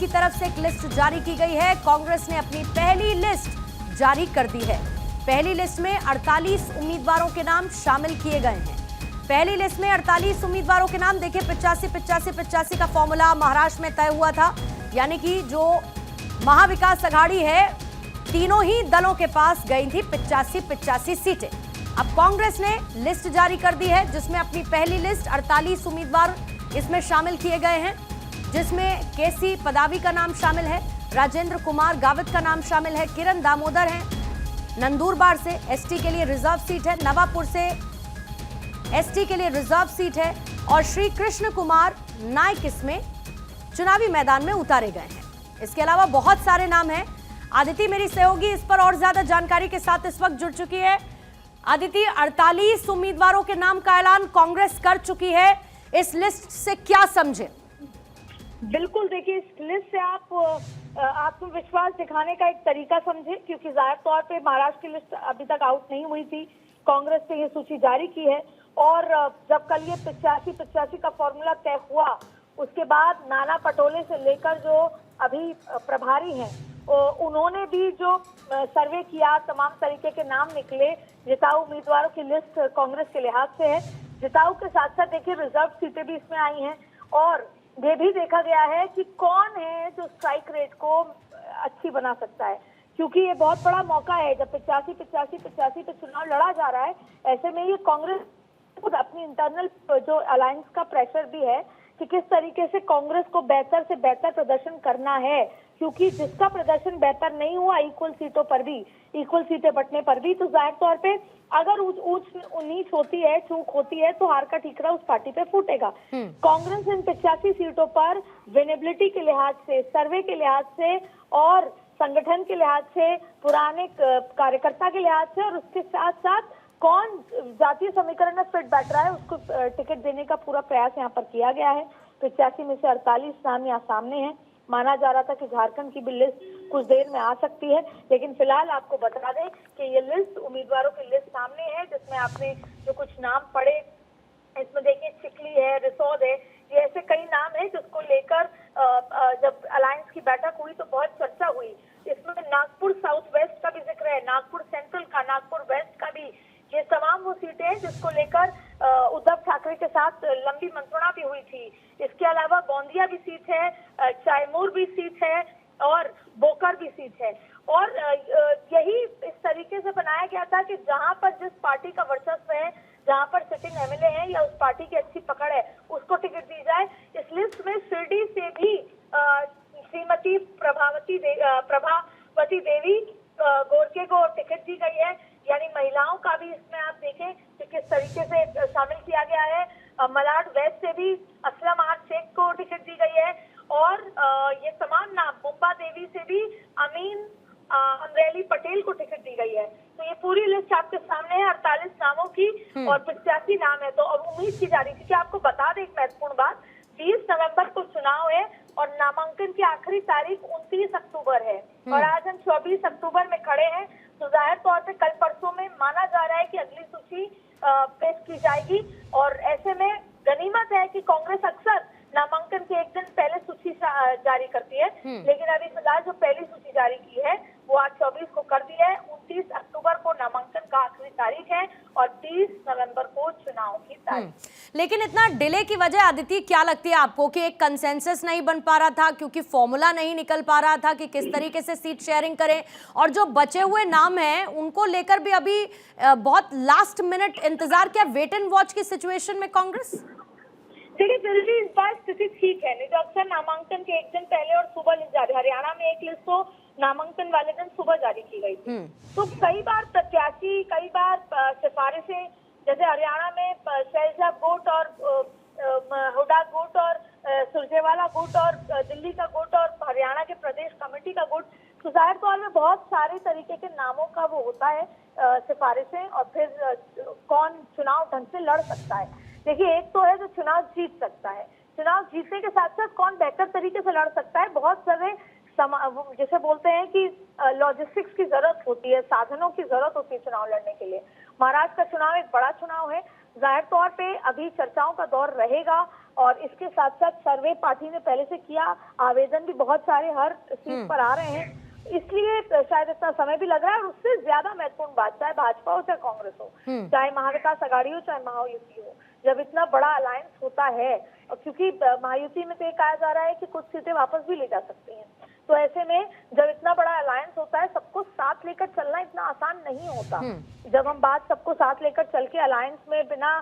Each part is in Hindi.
की तरफ से एक लिस्ट जारी की गई है। कांग्रेस ने अपनी पहली लिस्ट जारी कर दी है। पहली लिस्ट में 48 उम्मीदवारों के नाम शामिल किए गए हैं। पहली लिस्ट में 48 उम्मीदवारों के नाम देखिए, 85-85-85 का फॉर्मूला महाराष्ट्र में तय हुआ था, यानी कि जो महाविकास अघाड़ी है तीनों ही दलों के पास गई थी 85-85 सीटें। अब कांग्रेस ने लिस्ट जारी कर दी है, जिसमें अपनी पहली लिस्ट 48 उम्मीदवार इसमें शामिल किए गए हैं, जिसमें केसी पदावी का नाम शामिल है, राजेंद्र कुमार गावित का नाम शामिल है, किरण दामोदर हैं नंदुरबार से, एसटी के लिए रिजर्व सीट है, नवापुर से एसटी के लिए रिजर्व सीट है, और श्री कृष्ण कुमार नायक इसमें चुनावी मैदान में उतारे गए हैं। इसके अलावा बहुत सारे नाम हैं। आदिति मेरी सहयोगी इस पर और ज्यादा जानकारी के साथ इस वक्त जुड़ चुकी है। आदिति, 48 उम्मीदवारों के नाम का ऐलान कांग्रेस कर चुकी है, इस लिस्ट से क्या समझे? बिल्कुल, देखिए इस लिस्ट से आप आत्मविश्वास दिखाने का एक तरीका समझे, क्योंकि जाहिर तौर पे महाराष्ट्र की लिस्ट अभी तक आउट नहीं हुई थी। कांग्रेस ने ये सूची जारी की है, और जब कल ये 85-85 का फॉर्मूला तय हुआ, उसके बाद नाना पटोले से लेकर जो अभी प्रभारी हैं उन्होंने भी जो सर्वे किया, तमाम तरीके के नाम निकले। जिताऊ उम्मीदवारों की लिस्ट कांग्रेस के लिहाज से है। जिताऊ के साथ साथ देखिए रिजर्व सीटें भी इसमें आई हैं, और ये भी देखा गया है कि कौन है जो स्ट्राइक रेट को अच्छी बना सकता है, क्योंकि ये बहुत बड़ा मौका है। जब 85-85-85 पे चुनाव लड़ा जा रहा है, ऐसे में ये कांग्रेस खुद अपनी इंटरनल जो अलायंस का प्रेशर भी है कि किस तरीके से कांग्रेस को बेहतर से बेहतर प्रदर्शन करना है, क्योंकि जिसका प्रदर्शन बेहतर नहीं हुआ इक्वल सीटों पर भी, इक्वल सीटें बंटने पर भी, तो जाहिर तौर पे अगर ऊंच नीच होती है, चूक होती है, तो हार का ठीकरा उस पार्टी पे फूटेगा। कांग्रेस इन 85 सीटों पर विनेबिलिटी के लिहाज से, सर्वे के लिहाज से, और संगठन के लिहाज से, पुराने कार्यकर्ता के लिहाज से, और उसके साथ साथ कौन जातीय समीकरण में फिट बैठ रहा है, उसको टिकट देने का पूरा प्रयास यहाँ पर किया गया है। 85 में से 48 नाम यहाँ सामने हैं। माना जा रहा था कि झारखंड की भी लिस्ट कुछ देर में आ सकती है, लेकिन फिलहाल आपको बता दें कि ये लिस्ट, उम्मीदवारों की लिस्ट सामने है, जिसमें आपने जो कुछ नाम पढ़े, इसमें देखिए चिखली है, रिसोद है, ये ऐसे कई नाम है जिसको लेकर जब अलायंस की बैठक हुई तो बहुत चर्चा हुई। इसमें नागपुर साउथ वेस्ट का भी जिक्र है, नागपुर सेंट्रल का, नागपुर वेस्ट का भी। ये तमाम वो सीटें हैं जिसको लेकर उद्धव ठाकरे के साथ लंबी मंत्रणा भी हुई थी। इसके अलावा गोंदिया भी सीट है, चायमूर भी सीट है, और बोकर भी सीट है। और यही इस तरीके से बनाया गया था कि जहां पर जिस पार्टी का वर्चस्व है, जहां पर सिटिंग एमएलए है या उस पार्टी की अच्छी पकड़ है, उसको टिकट दी जाए। इस लिस्ट में शिरडी से भी श्रीमती प्रभावती देवी गोरके को टिकट दी गई है, यानी महिलाओं का भी इसमें आप देखें कि किस तरीके से शामिल किया गया है। मलाड वेस्ट से भी असलम आर शेख को टिकट दी गई है, और ये तमाम नाम, मुंबा देवी से भी अमीन अमरेली पटेल को टिकट दी गई है। तो ये पूरी लिस्ट आपके सामने है 48 नामों की, और 85 नाम है। तो अब उम्मीद की जा रही थी कि आपको बता दें एक महत्वपूर्ण बात, 20 नवंबर को चुनाव है और नामांकन की आखिरी तारीख 29 अक्टूबर है, और आज हम 24 अक्टूबर में खड़े हैं। तो जाहिर तौर पे कल परसों में माना जा रहा है कि अगली सूची पेश की जाएगी, और ऐसे में गनीमत है कि कांग्रेस अक्सर नामांकन के एक दिन पहले सूची जारी करती है, लेकिन अभी फिलहाल जो पहली सूची जारी की है वो आज 24 को कर दी है। 29 अक्टूबर को नामांकन का आखिरी तारीख है, और 30 नवंबर को चुनाव की तारीख। लेकिन इतना डिले की वजह आदिति क्या लगती है आपको, कि एक कंसेंसस नहीं बन पा रहा था, क्योंकि फॉर्मूला नहीं निकल पा रहा था कि किस तरीके से सीट शेयरिंग करें, और जो बचे हुए नाम हैं उनको लेकर भी अभी बहुत लास्ट मिनट इंतजार किया, वेट एंड वॉच की सिचुएशन में कांग्रेस? देखिए, फिर भी इस बार स्थिति ठीक है, नहीं तो अक्सर नामांकन के एक दिन पहले और सुबह लिस्ट जारी। हरियाणा में एक लिस्ट तो नामांकन वाले दिन सुबह जारी की गई थी। तो कई बार प्रत्याशी, कई बार सिफारिशें, जैसे हरियाणा में शैलजा गुट और हुडा गुट और सुरजेवाला गुट और दिल्ली का गुट और हरियाणा के प्रदेश कमेटी का गुट, तो जाहिर तौर में बहुत सारे तरीके के नामों का वो होता है सिफारिशें, और फिर कौन चुनाव ढंग से लड़ सकता है। देखिए, एक तो है जो चुनाव जीत सकता है, चुनाव जीतने के साथ साथ कौन बेहतर तरीके से लड़ सकता है। बहुत सारे जैसे बोलते हैं कि लॉजिस्टिक्स की जरूरत होती है, साधनों की जरूरत होती है चुनाव लड़ने के लिए। महाराष्ट्र का चुनाव एक बड़ा चुनाव है, जाहिर तौर पे अभी चर्चाओं का दौर रहेगा। और इसके साथ साथ सर्वे पार्टी ने पहले से किया, आवेदन भी बहुत सारे हर सीट पर आ रहे हैं, इसलिए शायद इतना समय भी लग रहा है। और उससे ज्यादा महत्वपूर्ण बात, चाहे भाजपा हो चाहे कांग्रेस हो, चाहे महाविकास आघाड़ी हो चाहे महायुति हो, जब इतना बड़ा अलायंस होता है, क्योंकि महायुति में तो ये कहा जा रहा है कि कुछ सीटें वापस भी ले जा सकती हैं, तो ऐसे में जब इतना बड़ा अलायंस होता है, सबको साथ लेकर चलना इतना आसान नहीं होता। जब हम बात सबको साथ लेकर चल के अलायंस में बिना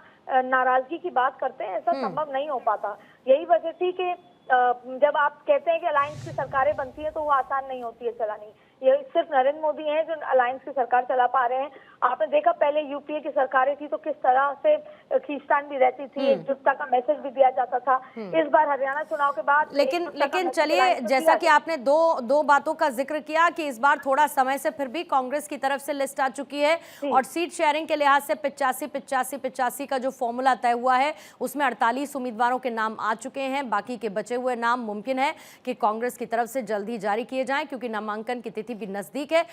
नाराजगी की बात करते हैं, ऐसा संभव नहीं हो पाता। यही वजह थी कि जब आप कहते हैं कि अलायंस की सरकारें बनती है तो वो आसान नहीं होती है चलानी। ये सिर्फ नरेंद्र मोदी हैं जो अलायंस की सरकार चला पा रहे हैं। आपने देखा पहले यूपीए की सरकारें थी तो किस तरह से खींचतान भी रहती थी, एकजुटता का मैसेज भी दिया जाता था। इस बार हरियाणा चुनाव के बाद लेकिन चलिए, जैसा कि आपने दो बातों का जिक्र किया कि इस बार थोड़ा समय से फिर भी कांग्रेस की तरफ से लिस्ट आ चुकी है और सीट शेयरिंग के लिहाज से 85-85-85 का जो फॉर्मूला तय हुआ है उसमें 48 उम्मीदवारों के नाम आ चुके हैं। बाकी के बचे हुए नाम मुमकिन है कि कांग्रेस की तरफ से जल्द ही जारी किए जाएं, क्योंकि नामांकन की तिथि भी नजदीक है।